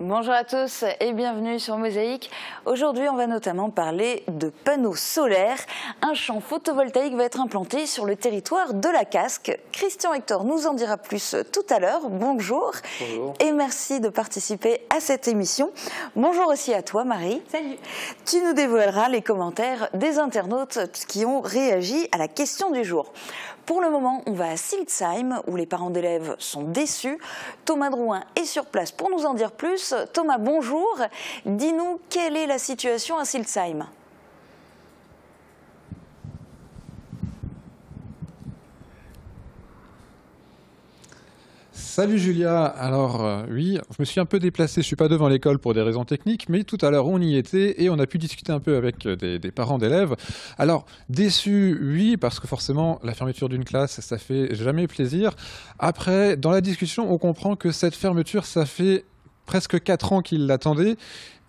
Bonjour à tous et bienvenue sur Mosaïque. Aujourd'hui, on va notamment parler de panneaux solaires. Un champ photovoltaïque va être implanté sur le territoire de la Casque. Christian Hector nous en dira plus tout à l'heure. Bonjour. Bonjour. Et merci de participer à cette émission. Bonjour aussi à toi, Marie. Salut. Tu nous dévoileras les commentaires des internautes qui ont réagi à la question du jour. Pour le moment, on va à Siltzheim, où les parents d'élèves sont déçus. Thomas Drouin est sur place pour nous en dire plus. Thomas, bonjour. Dis-nous, quelle est la situation à Siltzheim ? Salut Julia, alors oui, je me suis un peu déplacé, je ne suis pas devant l'école pour des raisons techniques, mais tout à l'heure on y était et on a pu discuter un peu avec des parents d'élèves. Alors déçus, oui, parce que forcément la fermeture d'une classe, ça fait jamais plaisir. Après, dans la discussion, on comprend que cette fermeture, ça fait presque 4 ans qu'ils l'attendaient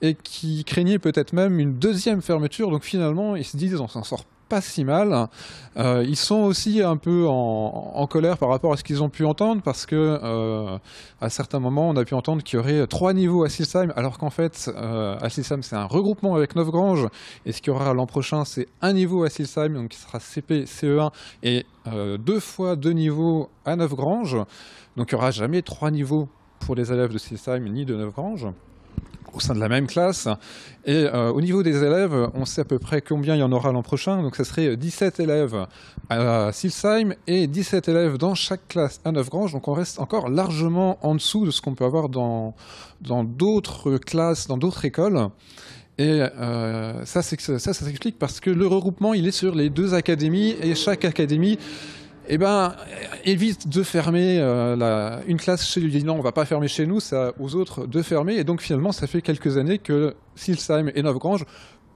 et qu'ils craignaient peut-être même une deuxième fermeture, donc finalement ils se disent on s'en sort pas si mal. Ils sont aussi un peu en colère par rapport à ce qu'ils ont pu entendre parce que à certains moments on a pu entendre qu'il y aurait 3 niveaux à Siltzheim alors qu'en fait à Siltzheim c'est un regroupement avec Neufgrange et ce qu'il y aura l'an prochain c'est un niveau à Siltzheim donc qui sera CP, CE1 et 2 fois 2 niveaux à Neufgrange, donc il n'y aura jamais 3 niveaux pour les élèves de Siltzheim ni de Neufgrange au sein de la même classe. Et au niveau des élèves, on sait à peu près combien il y en aura l'an prochain. Donc ça serait 17 élèves à Siltzheim et 17 élèves dans chaque classe à Neufgrange. Donc on reste encore largement en dessous de ce qu'on peut avoir dans d'autres classes, dans d'autres écoles. Et ça s'explique parce que le regroupement, il est sur les 2 académies et chaque académie évite de fermer une classe chez lui. Non, on ne va pas fermer chez nous, c'est aux autres de fermer. Et donc finalement, ça fait quelques années que Siltzheim et Neufgrange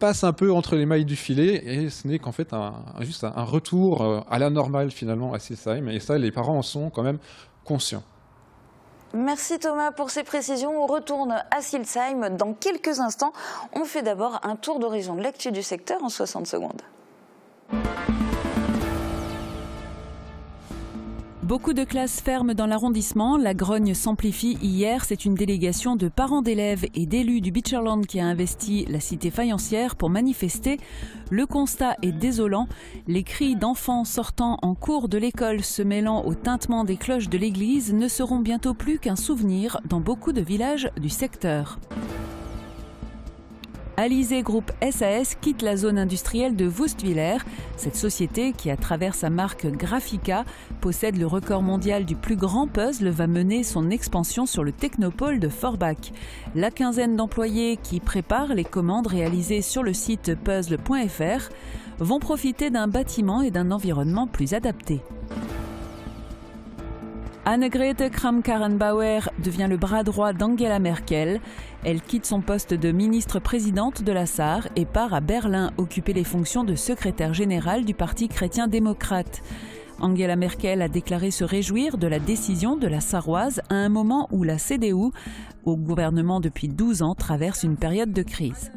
passent un peu entre les mailles du filet. Et ce n'est qu'en fait juste un retour à la normale finalement à Siltzheim. Et ça, les parents en sont quand même conscients. Merci Thomas pour ces précisions. On retourne à Siltzheim dans quelques instants. On fait d'abord un tour d'horizon de l'actu du secteur en 60 secondes. Beaucoup de classes ferment dans l'arrondissement. La grogne s'amplifie. Hier, c'est une délégation de parents d'élèves et d'élus du Beecherland qui a investi la cité faïencière pour manifester. Le constat est désolant. Les cris d'enfants sortant en cours de l'école se mêlant au tintement des cloches de l'église ne seront bientôt plus qu'un souvenir dans beaucoup de villages du secteur. Alizé Group SAS quitte la zone industrielle de Woestwiller. Cette société, qui à travers sa marque Graphica possède le record mondial du plus grand puzzle, va mener son expansion sur le technopôle de Forbach. La quinzaine d'employés qui préparent les commandes réalisées sur le site puzzle.fr vont profiter d'un bâtiment et d'un environnement plus adaptés. Annegrethe Kramp-Karrenbauer devient le bras droit d'Angela Merkel. Elle quitte son poste de ministre-présidente de la Sarre et part à Berlin occuper les fonctions de secrétaire générale du Parti chrétien-démocrate. Angela Merkel a déclaré se réjouir de la décision de la Sarroise à un moment où la CDU, au gouvernement depuis 12 ans, traverse une période de crise.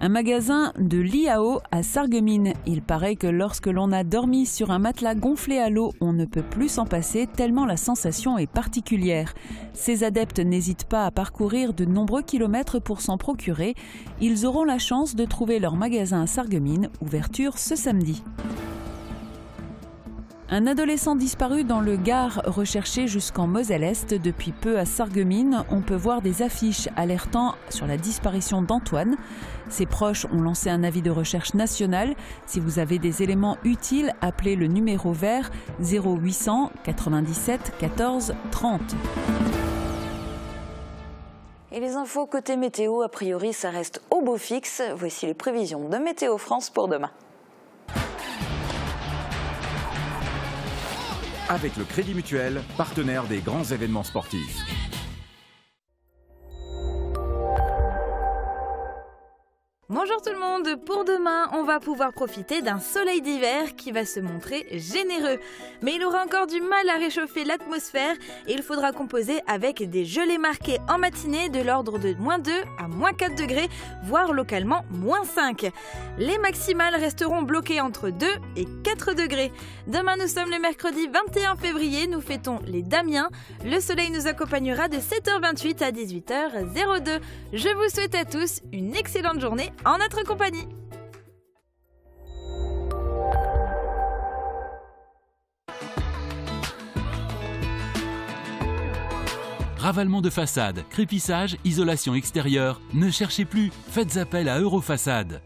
Un magasin de l'IAO à Sarreguemines. Il paraît que lorsque l'on a dormi sur un matelas gonflé à l'eau, on ne peut plus s'en passer tellement la sensation est particulière. Ces adeptes n'hésitent pas à parcourir de nombreux kilomètres pour s'en procurer. Ils auront la chance de trouver leur magasin à Sarreguemines, ouverture ce samedi. Un adolescent disparu dans le Gard, recherché jusqu'en Moselle-Est. Depuis peu à Sarreguemines, on peut voir des affiches alertant sur la disparition d'Antoine. Ses proches ont lancé un avis de recherche national. Si vous avez des éléments utiles, appelez le numéro vert 0800 97 14 30. Et les infos côté météo, a priori, ça reste au beau fixe. Voici les prévisions de Météo France pour demain. Avec le Crédit Mutuel, partenaire des grands événements sportifs. Moi Bonjour tout le monde, pour demain, on va pouvoir profiter d'un soleil d'hiver qui va se montrer généreux. Mais il aura encore du mal à réchauffer l'atmosphère et il faudra composer avec des gelées marquées en matinée de l'ordre de -2 à -4 degrés, voire localement -5. Les maximales resteront bloquées entre 2 et 4 degrés. Demain, nous sommes le mercredi 21 février, nous fêtons les Damiens. Le soleil nous accompagnera de 7h28 à 18h02. Je vous souhaite à tous une excellente journée en notre compagnie. Ravalement de façade, crépissage, isolation extérieure. Ne cherchez plus, faites appel à Eurofaçade.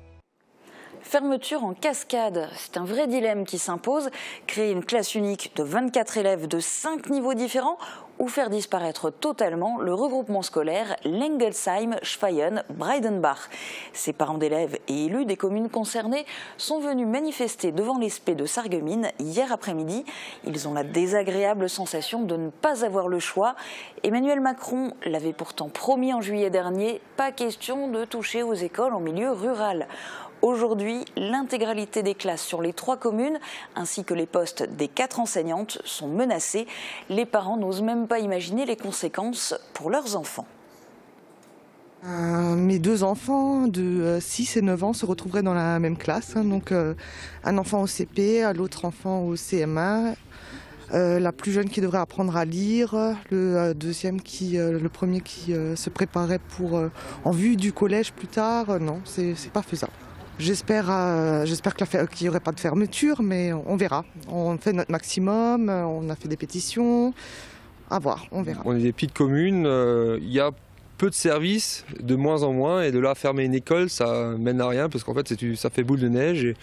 Fermeture en cascade, c'est un vrai dilemme qui s'impose. Créer une classe unique de 24 élèves de 5 niveaux différents ou faire disparaître totalement le regroupement scolaire Lengelsheim-Schweyen-Breidenbach. Ces parents d'élèves et élus des communes concernées sont venus manifester devant l'ESPE de Sarreguemines hier après-midi. Ils ont la désagréable sensation de ne pas avoir le choix. Emmanuel Macron l'avait pourtant promis en juillet dernier, pas question de toucher aux écoles en milieu rural. Aujourd'hui, l'intégralité des classes sur les 3 communes, ainsi que les postes des 4 enseignantes, sont menacés. Les parents n'osent même pas imaginer les conséquences pour leurs enfants. Mes 2 enfants de 6 et 9 ans se retrouveraient dans la même classe. Donc un enfant au CP, l'autre enfant au CM1. La plus jeune qui devrait apprendre à lire, le premier qui se préparait en vue du collège plus tard. Non, c'est pas faisable. J'espère qu'il n'y aurait pas de fermeture, mais on verra. On fait notre maximum, on a fait des pétitions. À voir, on verra. On est des petites communes, il y a peu de services, de moins en moins, et de là fermer une école, ça mène à rien, parce qu'en fait ça fait boule de neige, et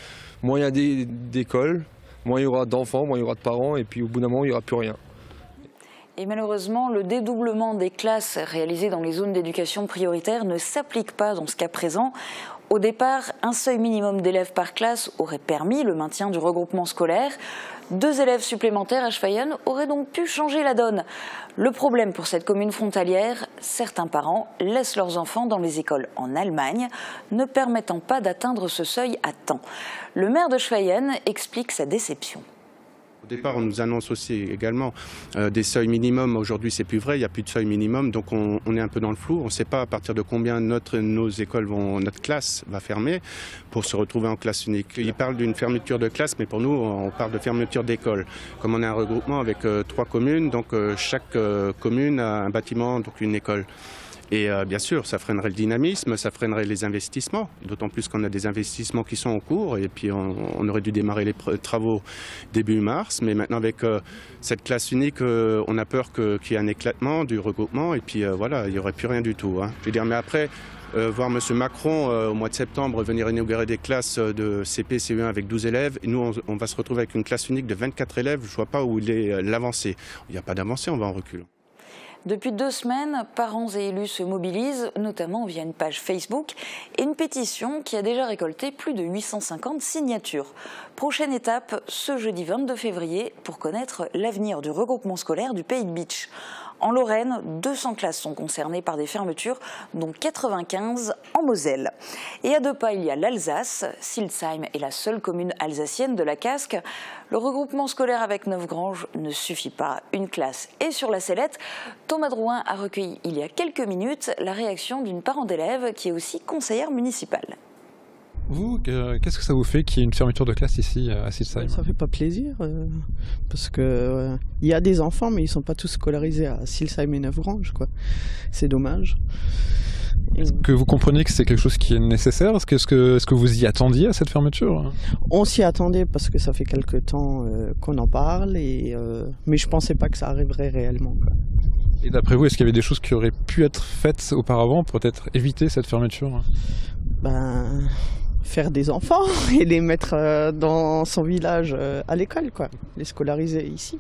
moins il y a d'écoles, moins il y aura d'enfants, moins il y aura de parents, et puis au bout d'un moment il n'y aura plus rien. Et malheureusement, le dédoublement des classes réalisées dans les zones d'éducation prioritaire ne s'applique pas dans ce cas présent. Au départ, un seuil minimum d'élèves par classe aurait permis le maintien du regroupement scolaire. 2 élèves supplémentaires à Schweyen auraient donc pu changer la donne. Le problème pour cette commune frontalière, certains parents laissent leurs enfants dans les écoles en Allemagne, ne permettant pas d'atteindre ce seuil à temps. Le maire de Schweyen explique sa déception. Au départ, on nous annonce aussi également des seuils minimums. Aujourd'hui, c'est plus vrai, il n'y a plus de seuil minimum, donc on est un peu dans le flou. On ne sait pas à partir de combien notre classe va fermer pour se retrouver en classe unique. Ils parlent d'une fermeture de classe, mais pour nous, on parle de fermeture d'école. Comme on a un regroupement avec 3 communes, donc chaque commune a un bâtiment, donc une école. Et bien sûr, ça freinerait le dynamisme, ça freinerait les investissements, d'autant plus qu'on a des investissements qui sont en cours. Et puis on aurait dû démarrer les travaux début mars, mais maintenant avec cette classe unique, on a peur qu'il y ait un éclatement du regroupement, et puis voilà, il n'y aurait plus rien du tout. Je veux dire, mais après, voir M. Macron au mois de septembre venir inaugurer des classes de CP, CE1 avec 12 élèves, et nous on va se retrouver avec une classe unique de 24 élèves, je ne vois pas où il est l'avancée. Il n'y a pas d'avancée, on va en recul. Depuis 2 semaines, parents et élus se mobilisent, notamment via une page Facebook et une pétition qui a déjà récolté plus de 850 signatures. Prochaine étape, ce jeudi 22 février, pour connaître l'avenir du regroupement scolaire du Pays de Bitche. En Lorraine, 200 classes sont concernées par des fermetures, dont 95 en Moselle. Et à 2 pas, il y a l'Alsace. Silsheim est la seule commune alsacienne de la Casque. Le regroupement scolaire avec Neufgrange ne suffit pas. Une classe est sur la sellette. Thomas Drouin a recueilli il y a quelques minutes la réaction d'une parent d'élève qui est aussi conseillère municipale. Vous, qu'est-ce que ça vous fait qu'il y ait une fermeture de classe ici à Silsheim? Ça fait pas plaisir, parce que y a des enfants, mais ils sont pas tous scolarisés à Silsheim et Neufgrange, quoi. C'est dommage. Est-ce que vous comprenez que c'est quelque chose qui est nécessaire? Est-ce que vous y attendiez à cette fermeture? On s'y attendait parce que ça fait quelque temps qu'on en parle, mais je pensais pas que ça arriverait réellement, quoi. Et d'après vous, est-ce qu'il y avait des choses qui auraient pu être faites auparavant pour peut-être éviter cette fermeture? Faire des enfants et les mettre dans son village à l'école, quoi. Les scolariser ici.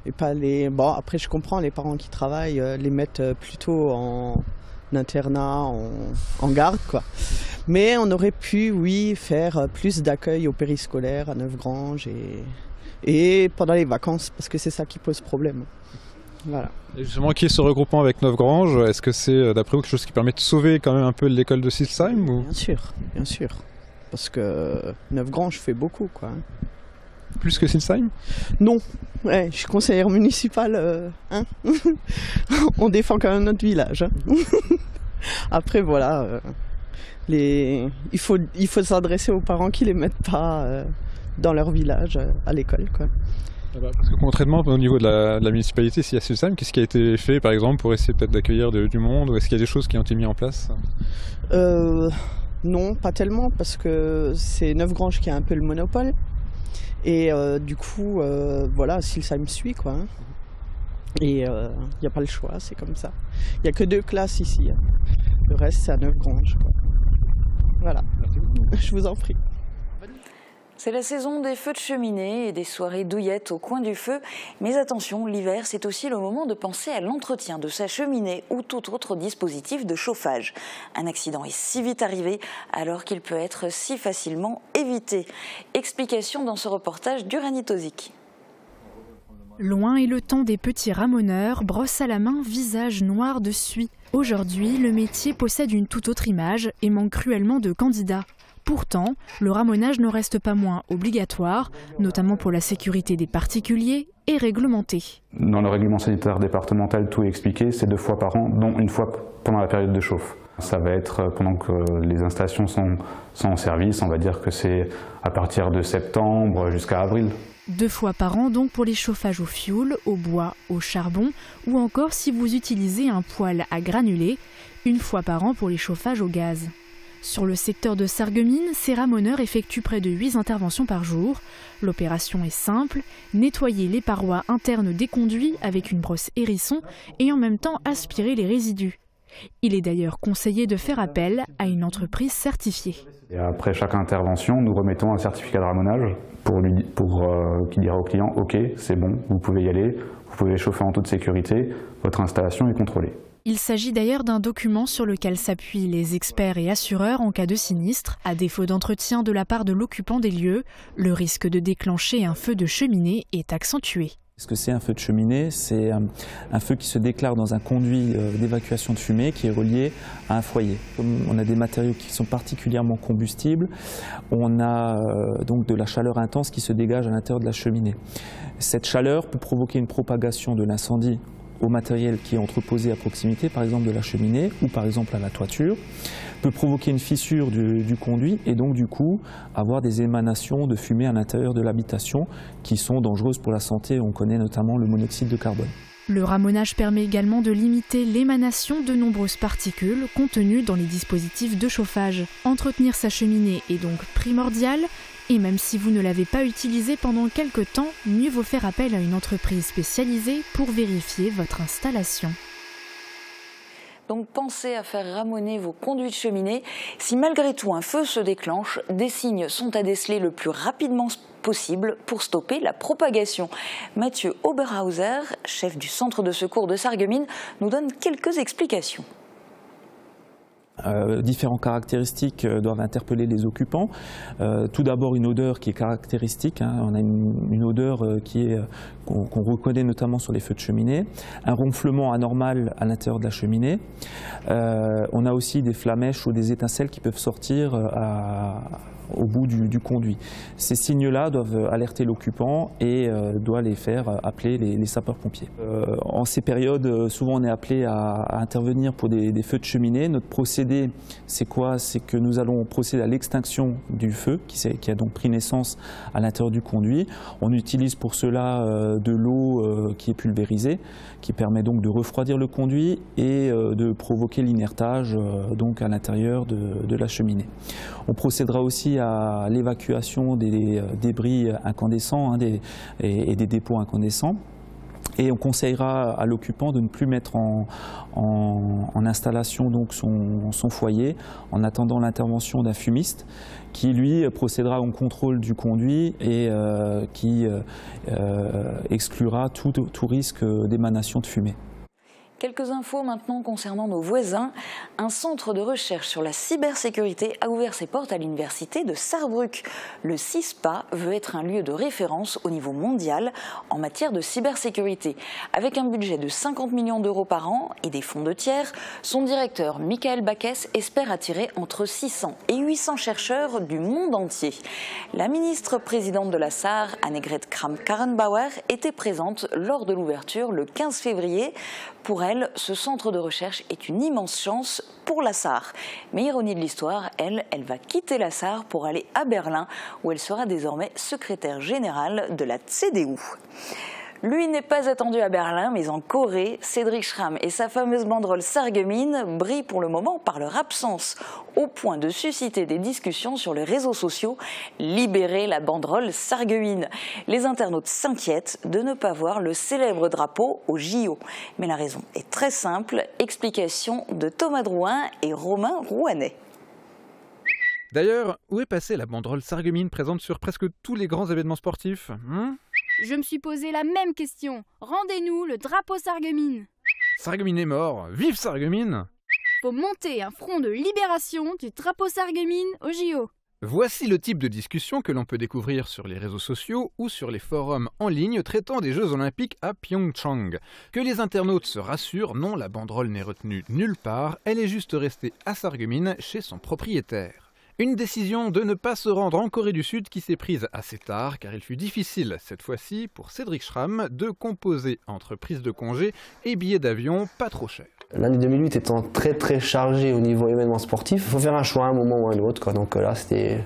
Et pas les... Bon, après je comprends, les parents qui travaillent les mettent plutôt en internat, en garde, quoi. Mais on aurait pu, oui, faire plus d'accueil au périscolaire à Neufgrange et pendant les vacances, parce que c'est ça qui pose problème. Voilà. Et justement, qui est ce regroupement avec Neufgrange? Est-ce que c'est, d'après vous, quelque chose qui permet de sauver quand même un peu l'école de Silsheim ou... Bien sûr. Parce que Neufgrange fait beaucoup, quoi. Plus que Silsheim? Non. Ouais, je suis conseillère municipale. On défend quand même notre village. Après, voilà. Il faut s'adresser aux parents qui ne les mettent pas dans leur village, à l'école, quoi. Parce que concrètement, au niveau de la municipalité, s'il y a Silsheim, qu'est-ce qui a été fait, par exemple, pour essayer peut-être d'accueillir du monde? Ou est-ce qu'il y a des choses qui ont été mises en place? Non, pas tellement, parce que c'est Neufgrange qui a un peu le monopole. Et du coup, voilà, Silsheim suit, quoi. Et il n'y a pas le choix, c'est comme ça. Il n'y a que 2 classes ici. Le reste, c'est à Neufgrange, quoi. Voilà. Je vous en prie. C'est la saison des feux de cheminée et des soirées douillettes au coin du feu. Mais attention, l'hiver, c'est aussi le moment de penser à l'entretien de sa cheminée ou tout autre dispositif de chauffage. Un accident est si vite arrivé alors qu'il peut être si facilement évité. Explication dans ce reportage d'Uranie Tozik. Loin est le temps des petits ramoneurs, brosse à la main, visage noir de suie. Aujourd'hui, le métier possède une toute autre image et manque cruellement de candidats. Pourtant, le ramonage ne reste pas moins obligatoire, notamment pour la sécurité des particuliers, et réglementé. Dans le règlement sanitaire départemental, tout est expliqué, c'est 2 fois par an, dont 1 fois pendant la période de chauffe. Ça va être pendant que les installations sont en service, on va dire que c'est à partir de septembre jusqu'à avril. 2 fois par an donc pour les chauffages au fioul, au bois, au charbon, ou encore si vous utilisez un poêle à granulés, 1 fois par an pour les chauffages au gaz. Sur le secteur de Sarreguemines, ces ramoneurs effectuent près de 8 interventions par jour. L'opération est simple, nettoyer les parois internes des conduits avec une brosse hérisson et en même temps aspirer les résidus. Il est d'ailleurs conseillé de faire appel à une entreprise certifiée. Et après chaque intervention, nous remettons un certificat de ramonage qui dira au client « Ok, c'est bon, vous pouvez y aller, vous pouvez chauffer en toute sécurité, votre installation est contrôlée ». Il s'agit d'ailleurs d'un document sur lequel s'appuient les experts et assureurs en cas de sinistre. À défaut d'entretien de la part de l'occupant des lieux, le risque de déclencher un feu de cheminée est accentué. Ce que c'est un feu de cheminée, c'est un feu qui se déclare dans un conduit d'évacuation de fumée qui est relié à un foyer. Comme on a des matériaux qui sont particulièrement combustibles, on a donc de la chaleur intense qui se dégage à l'intérieur de la cheminée. Cette chaleur peut provoquer une propagation de l'incendie au matériel qui est entreposé à proximité, par exemple de la cheminée ou par exemple à la toiture, peut provoquer une fissure du conduit et donc du coup avoir des émanations de fumée à l'intérieur de l'habitation qui sont dangereuses pour la santé. On connaît notamment le monoxyde de carbone. Le ramonage permet également de limiter l'émanation de nombreuses particules contenues dans les dispositifs de chauffage. Entretenir sa cheminée est donc primordial. Et même si vous ne l'avez pas utilisé pendant quelques temps, mieux vaut faire appel à une entreprise spécialisée pour vérifier votre installation. Donc pensez à faire ramoner vos conduits de cheminée. Si malgré tout un feu se déclenche, des signes sont à déceler le plus rapidement possible pour stopper la propagation. Mathieu Oberhauser, chef du centre de secours de Sarreguemines, nous donne quelques explications. Différentes caractéristiques doivent interpeller les occupants. Tout d'abord une odeur qui est caractéristique, on a une odeur qu'on reconnaît notamment sur les feux de cheminée, un ronflement anormal à l'intérieur de la cheminée, on a aussi des flamèches ou des étincelles qui peuvent sortir au bout du conduit. Ces signes-là doivent alerter l'occupant et doit les faire appeler les sapeurs-pompiers. En ces périodes, souvent on est appelé à intervenir pour des feux de cheminée. Notre procédé, c'est quoi? C'est que nous allons procéder à l'extinction du feu qui a donc pris naissance à l'intérieur du conduit. On utilise pour cela de l'eau qui est pulvérisée, qui permet donc de refroidir le conduit et de provoquer l'inertage donc à l'intérieur de la cheminée. On procédera aussi à l'évacuation des débris incandescents et des dépôts incandescents. Et on conseillera à l'occupant de ne plus mettre en installation donc son foyer en attendant l'intervention d'un fumiste qui lui procédera au contrôle du conduit et qui exclura tout risque d'émanation de fumée. Quelques infos maintenant concernant nos voisins. Un centre de recherche sur la cybersécurité a ouvert ses portes à l'université de Sarrebruck. Le CISPA veut être un lieu de référence au niveau mondial en matière de cybersécurité. Avec un budget de 50 millions d'euros par an et des fonds de tiers, son directeur Michael Backes espère attirer entre 600 et 800 chercheurs du monde entier. La ministre présidente de la SAR, Annegret Kramp-Karrenbauer, était présente lors de l'ouverture le 15 février. Pour elle, ce centre de recherche est une immense chance pour la SAR. Mais ironie de l'histoire, elle va quitter la SAR pour aller à Berlin, où elle sera désormais secrétaire générale de la CDU. Lui n'est pas attendu à Berlin, mais en Corée, Cédric Schramm et sa fameuse banderole Sarreguemines brillent pour le moment par leur absence, au point de susciter des discussions sur les réseaux sociaux. Libérer la banderole Sarreguemines. Les internautes s'inquiètent de ne pas voir le célèbre drapeau au JO. Mais la raison est très simple, explication de Thomas Drouin et Romain Rouanet. D'ailleurs, où est passée la banderole Sarreguemines présente sur presque tous les grands événements sportifs Je me suis posé la même question. Rendez-nous le drapeau Sarreguemines. Sarreguemines est mort. Vive Sarreguemines! Faut monter un front de libération du drapeau Sarreguemines au JO. Voici le type de discussion que l'on peut découvrir sur les réseaux sociaux ou sur les forums en ligne traitant des Jeux Olympiques à Pyeongchang. Que les internautes se rassurent, non, la banderole n'est retenue nulle part, elle est juste restée à Sarreguemines chez son propriétaire. Une décision de ne pas se rendre en Corée du Sud qui s'est prise assez tard, car il fut difficile, cette fois-ci, pour Cédric Schramm de composer entre prise de congé et billets d'avion pas trop chers. L'année 2008 étant très chargée au niveau événement sportif, il faut faire un choix à un moment ou à un autre, quoi. Donc là, c'était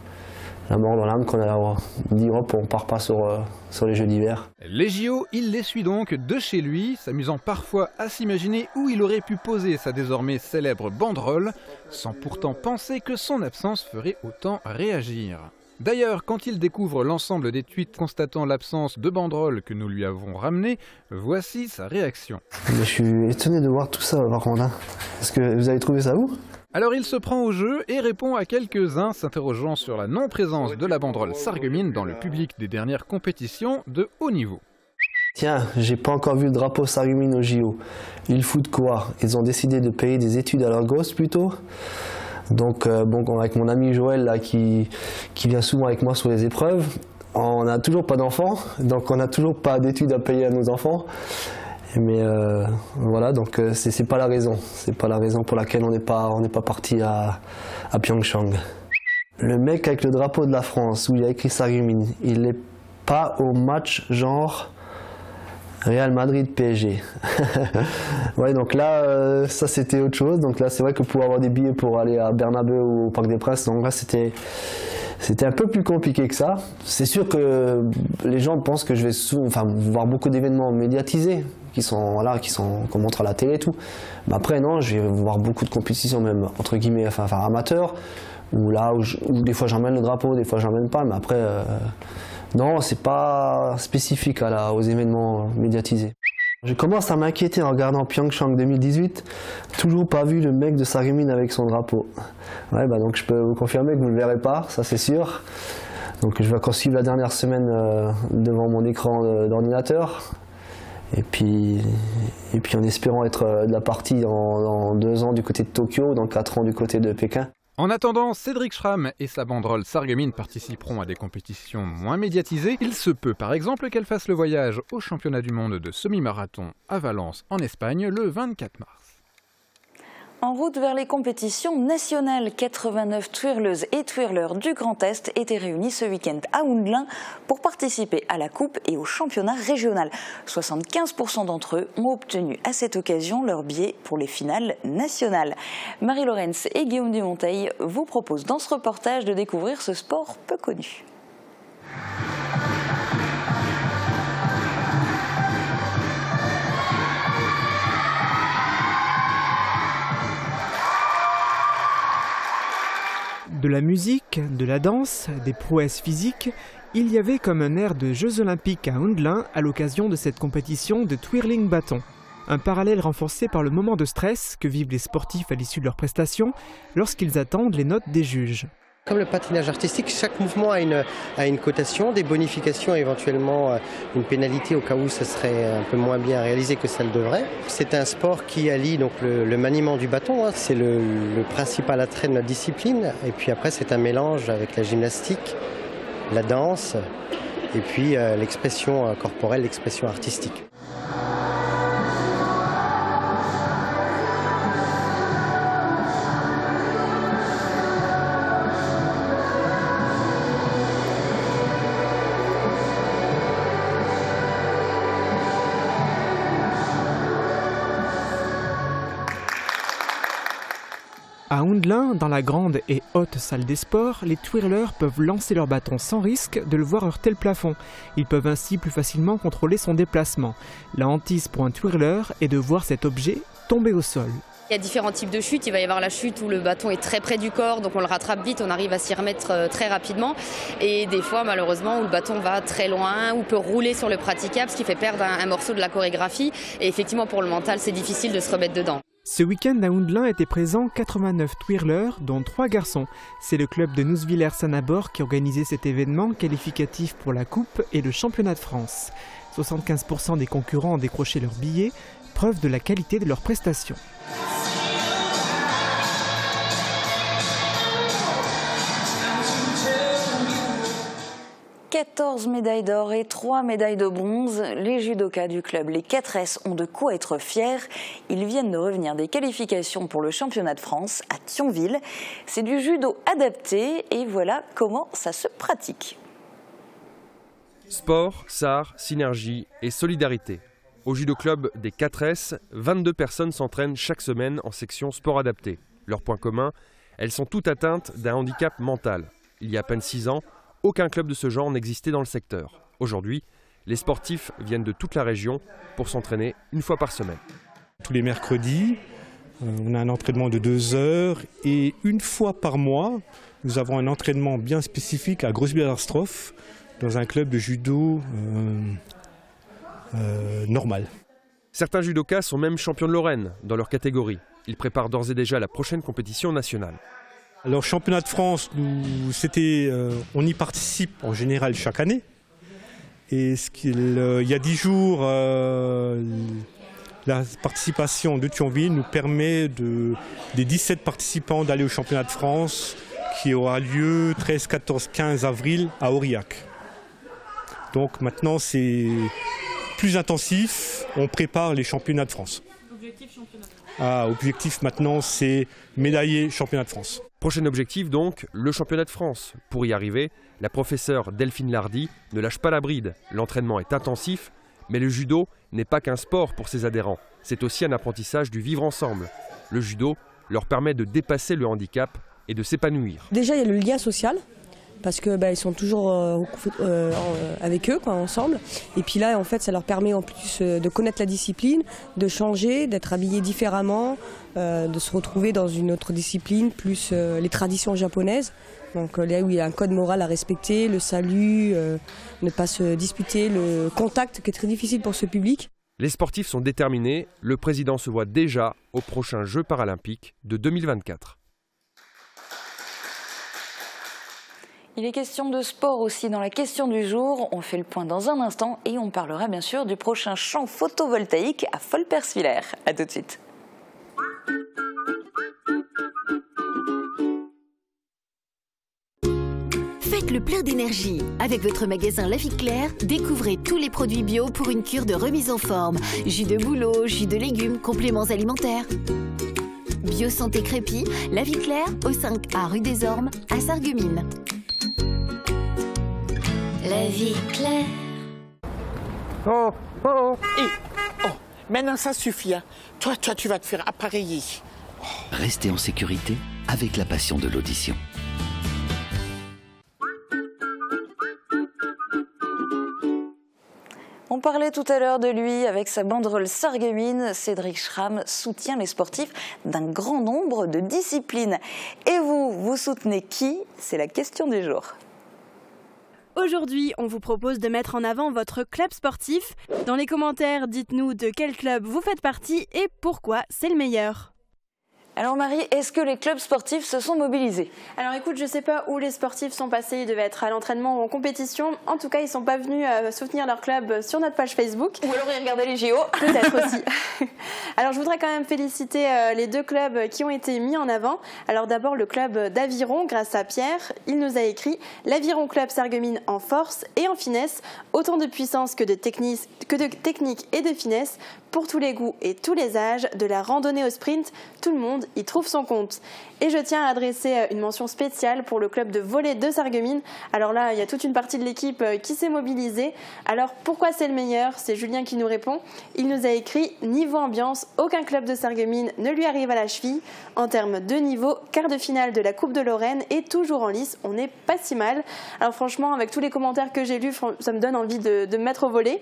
la mort dans l'âme qu'on a dit hop, on part pas sur les Jeux d'hiver. Les JO, il les suit donc de chez lui, s'amusant parfois à s'imaginer où il aurait pu poser sa désormais célèbre banderole, sans pourtant penser que son absence ferait autant réagir. D'ailleurs, quand il découvre l'ensemble des tweets constatant l'absence de banderole que nous lui avons ramené, voici sa réaction. Mais je suis étonné de voir tout ça par contre. Est-ce que vous avez trouvé ça où ? Alors il se prend au jeu et répond à quelques-uns s'interrogeant sur la non-présence de la banderole Sarreguemines dans le public des dernières compétitions de haut niveau. Tiens, j'ai pas encore vu le drapeau Sarreguemines au JO. Ils foutent quoi? Ils ont décidé de payer des études à leurs gosses plutôt? Donc bon, avec mon ami Joël là, qui vient souvent avec moi sur les épreuves, on n'a toujours pas d'enfants, donc on n'a toujours pas d'études à payer à nos enfants. Mais voilà, donc c'est pas la raison. C'est pas la raison pour laquelle on n'est pas parti à Pyeongchang. Le mec avec le drapeau de la France où il y a écrit Sarreguemines, il n'est pas au match genre Real Madrid PSG. Ouais, donc là, ça c'était autre chose. Donc là, c'est vrai que pour avoir des billets pour aller à Bernabeu ou au Parc des Princes, donc là c'était un peu plus compliqué que ça. C'est sûr que les gens pensent que je vais voir beaucoup d'événements médiatisés qu'on montre à la télé et tout. Mais après non, je vais voir beaucoup de compétitions même entre guillemets, amateurs, où des fois j'emmène le drapeau, des fois j'emmène pas. Mais après, non, c'est pas spécifique aux événements médiatisés. Je commence à m'inquiéter en regardant Pyeongchang 2018, toujours pas vu le mec de Sarreguemines avec son drapeau. Ouais, donc je peux vous confirmer que vous ne le verrez pas, ça c'est sûr. Donc je vais encore suivre la dernière semaine devant mon écran d'ordinateur. Et puis en espérant être de la partie dans 2 ans du côté de Tokyo, dans 4 ans du côté de Pékin. En attendant, Cédric Schramm et sa banderole Sarreguemines participeront à des compétitions moins médiatisées. Il se peut par exemple qu'elle fasse le voyage au championnat du monde de semi-marathon à Valence en Espagne le 24 mars. En route vers les compétitions nationales, 89 twirleuses et twirleurs du Grand Est étaient réunis ce week-end à Hoondelin pour participer à la coupe et au championnat régional. 75% d'entre eux ont obtenu à cette occasion leur billet pour les finales nationales. Marie Laurence et Guillaume Dumonteil vous proposent dans ce reportage de découvrir ce sport peu connu. De la musique, de la danse, des prouesses physiques, il y avait comme un air de Jeux Olympiques à Hoondelin à l'occasion de cette compétition de twirling bâton. Un parallèle renforcé par le moment de stress que vivent les sportifs à l'issue de leur prestation lorsqu'ils attendent les notes des juges. Comme le patinage artistique, chaque mouvement a une cotation, des bonifications, éventuellement une pénalité au cas où ça serait un peu moins bien réalisé que ça le devrait. C'est un sport qui allie donc le maniement du bâton, c'est le principal attrait de notre discipline. Et puis après, c'est un mélange avec la gymnastique, la danse et puis l'expression corporelle, l'expression artistique. À Houndelin, dans la grande et haute salle des sports, les twirlers peuvent lancer leur bâton sans risque de le voir heurter le plafond. Ils peuvent ainsi plus facilement contrôler son déplacement. La hantise pour un twirler est de voir cet objet tomber au sol. Il y a différents types de chutes. Il va y avoir la chute où le bâton est très près du corps, donc on le rattrape vite, on arrive à s'y remettre très rapidement. Et des fois, malheureusement, où le bâton va très loin, ou peut rouler sur le praticable, ce qui fait perdre un morceau de la chorégraphie. Et effectivement, pour le mental, c'est difficile de se remettre dedans. Ce week-end à Houndelin étaient présents 89 twirlers, dont 3 garçons. C'est le club de Nousvillers-Sanabord qui organisait cet événement qualificatif pour la Coupe et le Championnat de France. 75% des concurrents ont décroché leur billet, preuve de la qualité de leurs prestations. 14 médailles d'or et 3 médailles de bronze. Les judokas du club Les 4S ont de quoi être fiers. Ils viennent de revenir des qualifications pour le championnat de France à Thionville. C'est du judo adapté et voilà comment ça se pratique. Sport, SAR, synergie et solidarité. Au judo club des 4S, 22 personnes s'entraînent chaque semaine en section sport adapté. Leur point commun, elles sont toutes atteintes d'un handicap mental. Il y a à peine 6 ans, aucun club de ce genre n'existait dans le secteur. Aujourd'hui, les sportifs viennent de toute la région pour s'entraîner une fois par semaine. Tous les mercredis, on a un entraînement de 2 heures et une fois par mois, nous avons un entraînement bien spécifique à Großbielersdorf dans un club de judo normal. Certains judokas sont même champions de Lorraine dans leur catégorie. Ils préparent d'ores et déjà la prochaine compétition nationale. Alors, championnat de France, on y participe en général chaque année. Et il y a 10 jours, la participation de Thionville nous permet des 17 participants d'aller au championnat de France qui aura lieu 13, 14, 15 avril à Aurillac. Donc maintenant, c'est plus intensif. On prépare les championnats de France. Objectif championnat de France. Objectif maintenant, c'est médailler championnat de France. Prochain objectif donc, le championnat de France. Pour y arriver, la professeure Delphine Lardy ne lâche pas la bride. L'entraînement est intensif, mais le judo n'est pas qu'un sport pour ses adhérents. C'est aussi un apprentissage du vivre ensemble. Le judo leur permet de dépasser le handicap et de s'épanouir. Déjà, il y a le lien social. Parce que ils sont toujours avec eux, ensemble. Et puis là, en fait, ça leur permet en plus de connaître la discipline, de changer, d'être habillés différemment, de se retrouver dans une autre discipline, plus les traditions japonaises. Donc là où il y a un code moral à respecter, le salut, ne pas se disputer, le contact qui est très difficile pour ce public. Les sportifs sont déterminés. Le président se voit déjà aux prochains Jeux paralympiques de 2024. Il est question de sport aussi dans la question du jour. On fait le point dans un instant et on parlera bien sûr du prochain champ photovoltaïque à Volperswiller. A tout de suite. Faites le plein d'énergie. Avec votre magasin La Vie Claire, découvrez tous les produits bio pour une cure de remise en forme. Jus de bouleau, jus de légumes, compléments alimentaires. Bio Santé Crépy, La Vie Claire, au 5A rue des Ormes, à Sarreguemines. La Vie Claire. Maintenant ça suffit. Hein. Toi, tu vas te faire appareiller. Restez en sécurité avec la passion de l'audition. On parlait tout à l'heure de lui avec sa banderole Sarreguemines. Cédric Schramm soutient les sportifs d'un grand nombre de disciplines. Et vous soutenez qui? C'est la question du jour. Aujourd'hui, on vous propose de mettre en avant votre club sportif. Dans les commentaires, dites-nous de quel club vous faites partie et pourquoi c'est le meilleur. Alors Marie, est-ce que les clubs sportifs se sont mobilisés? Alors écoute, je ne sais pas où les sportifs sont passés, ils devaient être à l'entraînement ou en compétition. En tout cas, ils ne sont pas venus soutenir leur club sur notre page Facebook. Ou alors ils regardaient les JO. Peut-être aussi. Alors je voudrais quand même féliciter les deux clubs qui ont été mis en avant. Alors d'abord le club d'aviron, grâce à Pierre. Il nous a écrit « L'Aviron Club Sarreguemines en force et en finesse, autant de puissance que de technique et de finesse, pour tous les goûts et tous les âges, de la randonnée au sprint, tout le monde y trouve son compte. » Et je tiens à adresser une mention spéciale pour le club de volley de Sarreguemines. Alors là, il y a toute une partie de l'équipe qui s'est mobilisée. Alors pourquoi c'est le meilleur? C'est Julien qui nous répond. Il nous a écrit « Niveau ambiance, aucun club de Sarreguemines ne lui arrive à la cheville. En termes de niveau, quart de finale de la Coupe de Lorraine et toujours en lice, on n'est pas si mal. » Alors franchement, avec tous les commentaires que j'ai lus, ça me donne envie de me mettre au volley.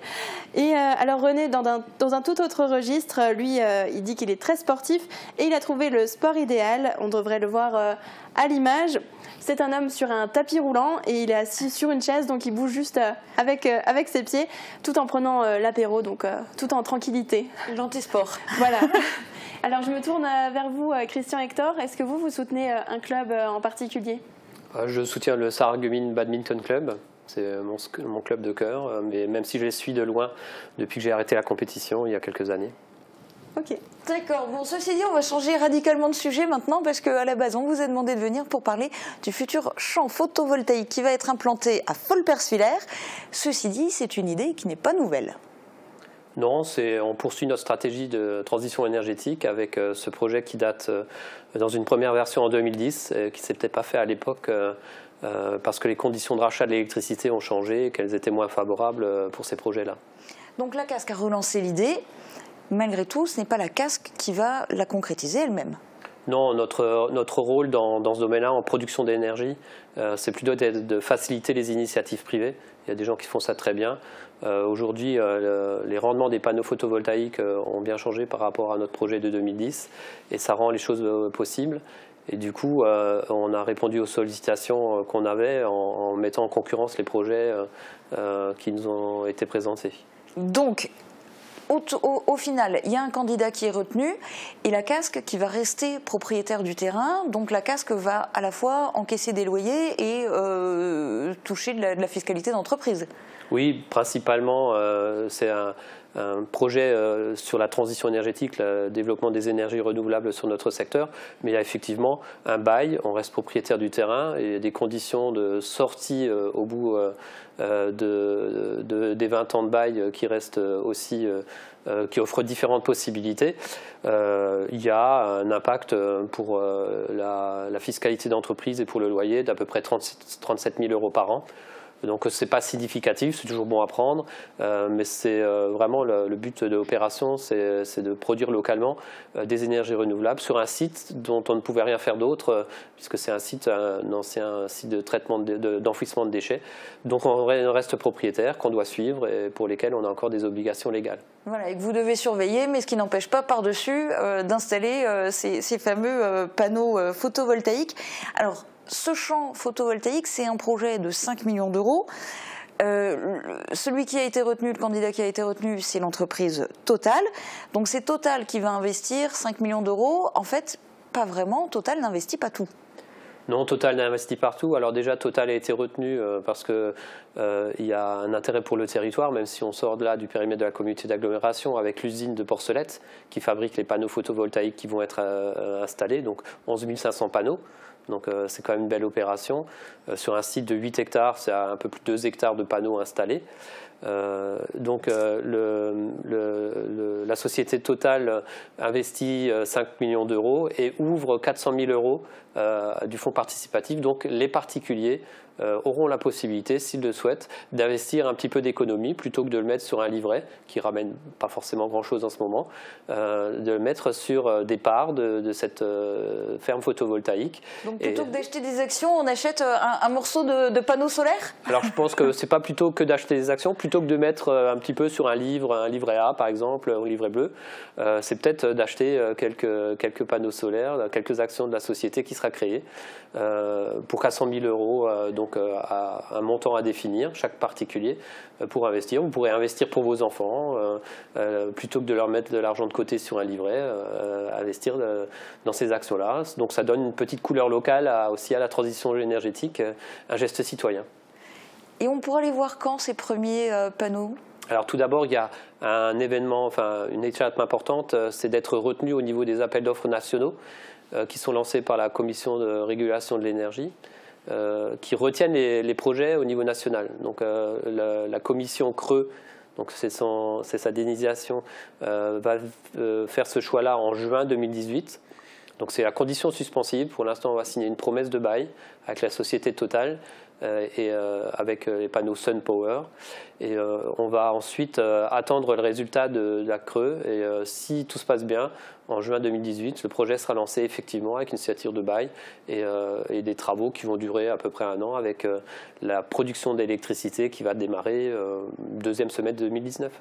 Et alors René, dans un tout autre registre, lui, il dit qu'il est très sportif et il a trouvé le sport idéal. On devrait le voir à l'image. C'est un homme sur un tapis roulant et il est assis sur une chaise, donc il bouge juste avec ses pieds, tout en prenant l'apéro, donc tout en tranquillité. L'antisport. Voilà. Alors je me tourne vers vous, Christian Hector. Est-ce que vous soutenez un club en particulier? Je soutiens le Sarreguemines Badminton Club. C'est mon club de cœur, mais même si je les suis de loin depuis que j'ai arrêté la compétition il y a quelques années. Ok. D'accord. Bon, ceci dit, on va changer radicalement de sujet maintenant parce qu'à la base, on vous a demandé de venir pour parler du futur champ photovoltaïque qui va être implanté à Folperswiller. Ceci dit, c'est une idée qui n'est pas nouvelle. Non, on poursuit notre stratégie de transition énergétique avec ce projet qui date dans une première version en 2010, qui ne s'était pas fait à l'époque parce que les conditions de rachat de l'électricité ont changé et qu'elles étaient moins favorables pour ces projets-là. Donc la CASC a relancé l'idée. Malgré tout, ce n'est pas la CASC qui va la concrétiser elle-même. Non, notre rôle dans ce domaine-là, en production d'énergie, c'est plutôt de faciliter les initiatives privées. Il y a des gens qui font ça très bien. Aujourd'hui, les rendements des panneaux photovoltaïques ont bien changé par rapport à notre projet de 2010 et ça rend les choses possibles. Et du coup, on a répondu aux sollicitations qu'on avait en mettant en concurrence les projets qui nous ont été présentés. Donc, au final, il y a un candidat qui est retenu et la CASC qui va rester propriétaire du terrain. Donc la CASC va à la fois encaisser des loyers et toucher de la fiscalité d'entreprise. Oui, principalement, c'est un projet sur la transition énergétique, le développement des énergies renouvelables sur notre secteur. Mais il y a effectivement un bail, on reste propriétaire du terrain et des conditions de sortie au bout des 20 ans de bail qui restent aussi, qui offrent différentes possibilités. Il y a un impact pour la fiscalité d'entreprise et pour le loyer d'à peu près 37 000 € par an. Donc ce n'est pas significatif, c'est toujours bon à prendre, mais c'est vraiment le but de l'opération, c'est de produire localement des énergies renouvelables sur un site dont on ne pouvait rien faire d'autre, puisque c'est un ancien site de traitement d'enfouissement de déchets, donc on reste propriétaire, qu'on doit suivre et pour lesquels on a encore des obligations légales. Voilà, et que vous devez surveiller, mais ce qui n'empêche pas par-dessus d'installer ces fameux panneaux photovoltaïques. Alors, ce champ photovoltaïque, c'est un projet de 5 millions d'euros. Celui qui a été retenu, le candidat qui a été retenu, c'est l'entreprise Total. Donc c'est Total qui va investir 5 millions d'euros. En fait, pas vraiment, Total n'investit pas tout. Non, Total n'investit partout. Alors déjà, Total a été retenu parce qu'il y a un intérêt pour le territoire, même si on sort de là du périmètre de la communauté d'agglomération avec l'usine de Porcelette qui fabrique les panneaux photovoltaïques qui vont être installés, donc 11 500 panneaux. Donc c'est quand même une belle opération. Sur un site de 8 hectares, c'est un peu plus de 2 hectares de panneaux installés. Donc la société Total investit 5 millions d'euros et ouvre 400 000 € du fonds participatif. Donc les particuliers auront la possibilité, s'ils le souhaitent, d'investir un petit peu d'économie plutôt que de le mettre sur un livret qui ne ramène pas forcément grand-chose en ce moment, de le mettre sur des parts de cette ferme photovoltaïque. Donc plutôt que d'acheter des actions, on achète un morceau de panneau solaire? Alors je pense que ce n'est pas plutôt que d'acheter des actions, plutôt plutôt que de mettre un petit peu sur un livret A par exemple, un livret bleu, c'est peut-être d'acheter quelques panneaux solaires, quelques actions de la société qui sera créée pour 400 000 €, donc à un montant à définir, chaque particulier, pour investir. Vous pourrez investir pour vos enfants, plutôt que de leur mettre de l'argent de côté sur un livret, investir dans ces actions-là. Donc ça donne une petite couleur locale aussi à la transition énergétique, un geste citoyen. Et on pourra les voir quand, ces premiers panneaux ? Alors tout d'abord, il y a un événement, enfin une étape importante, c'est d'être retenu au niveau des appels d'offres nationaux qui sont lancés par la Commission de régulation de l'énergie, qui retiennent les projets au niveau national. Donc la commission CRE, donc c'est sa désignation, va faire ce choix-là en juin 2018. Donc c'est la condition suspensive. Pour l'instant, on va signer une promesse de bail avec la société Total et avec les panneaux SunPower. Et on va ensuite attendre le résultat de la CRE. Et si tout se passe bien, en juin 2018, le projet sera lancé effectivement avec une signature de bail et des travaux qui vont durer à peu près 1 an avec la production d'électricité qui va démarrer deuxième semestre 2019.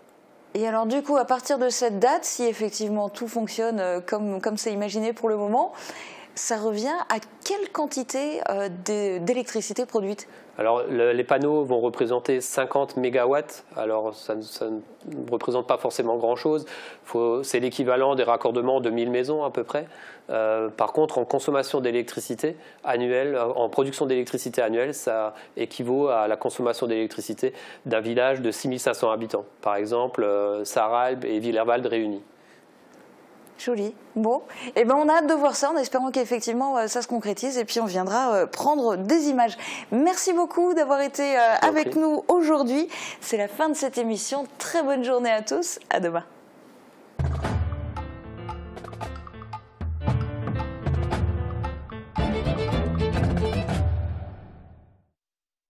Et alors du coup, à partir de cette date, si effectivement tout fonctionne comme c'est imaginé pour le moment, ça revient à quelle quantité d'électricité produite ? Alors les panneaux vont représenter 50 mégawatts, alors ça ne représente pas forcément grand-chose, c'est l'équivalent des raccordements de 1000 maisons à peu près. Par contre, en consommation d'électricité annuelle, en production d'électricité annuelle, ça équivaut à la consommation d'électricité d'un village de 6500 habitants. Par exemple, Sarralbe et Villerwald réunis. Joli. Bon, eh ben on a hâte de voir ça en espérant qu'effectivement ça se concrétise et puis on viendra prendre des images. Merci beaucoup d'avoir été avec nous aujourd'hui. C'est la fin de cette émission. Très bonne journée à tous. À demain.